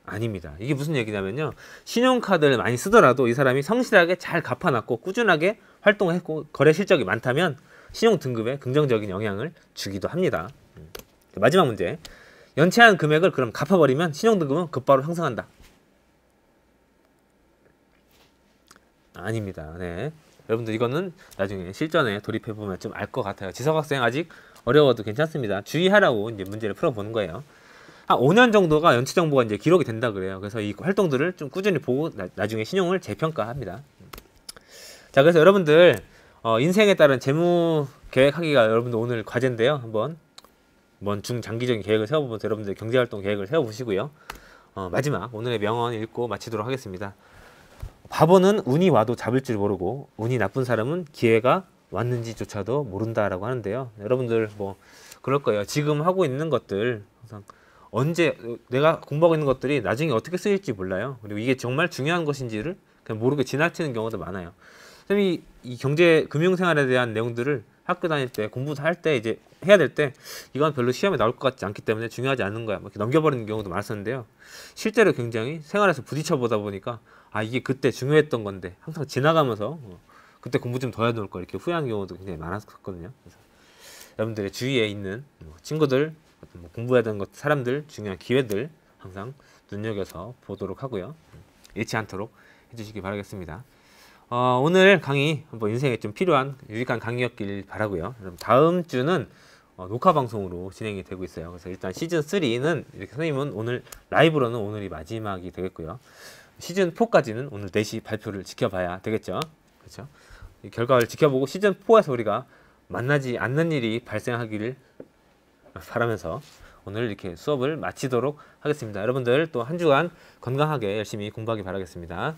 아닙니다. 이게 무슨 얘기냐면요, 신용카드를 많이 쓰더라도 이 사람이 성실하게 잘 갚아놨고 꾸준하게 활동을 했고 거래 실적이 많다면 신용 등급에 긍정적인 영향을 주기도 합니다. 마지막 문제, 연체한 금액을 그럼 갚아버리면 신용 등급은 곧바로 상승한다. 아닙니다. 네. 여러분들 이거는 나중에 실전에 돌입해 보면 좀 알 것 같아요. 지석학생 아직 어려워도 괜찮습니다. 주의하라고 이제 문제를 풀어보는 거예요. 한 5년 정도가 연체 정보가 이제 기록이 된다 그래요. 그래서 이 활동들을 좀 꾸준히 보고 나중에 신용을 재평가합니다. 자, 그래서 여러분들 인생에 따른 재무 계획하기가 여러분들 오늘 과제인데요. 한번 중장기적인 계획을 세워보면서 여러분들 경제활동 계획을 세워보시고요. 마지막 오늘의 명언 읽고 마치도록 하겠습니다. 바보는 운이 와도 잡을 줄 모르고 운이 나쁜 사람은 기회가 왔는지조차도 모른다라고 하는데요. 여러분들 뭐 그럴 거예요. 지금 하고 있는 것들 항상 언제 내가 공부하고 있는 것들이 나중에 어떻게 쓰일지 몰라요. 그리고 이게 정말 중요한 것인지를 그냥 모르게 지나치는 경우도 많아요. 이 경제 금융생활에 대한 내용들을 학교 다닐 때 공부할 때 이제 해야 될 때 이건 별로 시험에 나올 것 같지 않기 때문에 중요하지 않은 거야. 이렇게 넘겨버리는 경우도 많았었는데요. 실제로 굉장히 생활에서 부딪혀 보다 보니까 아, 이게 그때 중요했던 건데 항상 지나가면서 그때 공부 좀 더 해놓을 걸 이렇게 후회하는 경우도 굉장히 많았거든요. 그래서 여러분들의 주위에 있는 친구들, 공부해야 되는 것, 사람들, 중요한 기회들 항상 눈여겨서 보도록 하고요. 잃지 않도록 해주시기 바라겠습니다. 오늘 강의 한번 인생에 좀 필요한 유익한 강의였길 바라고요. 그럼 다음 주는 녹화 방송으로 진행이 되고 있어요. 그래서 일단 시즌 3는 이렇게 선생님은 오늘 라이브로는 오늘이 마지막이 되겠고요. 시즌 4까지는 오늘 4시 발표를 지켜봐야 되겠죠. 그렇죠? 이 결과를 지켜보고 시즌 4에서 우리가 만나지 않는 일이 발생하기를 바라면서 오늘 이렇게 수업을 마치도록 하겠습니다. 여러분들 또 한 주간 건강하게 열심히 공부하기 바라겠습니다.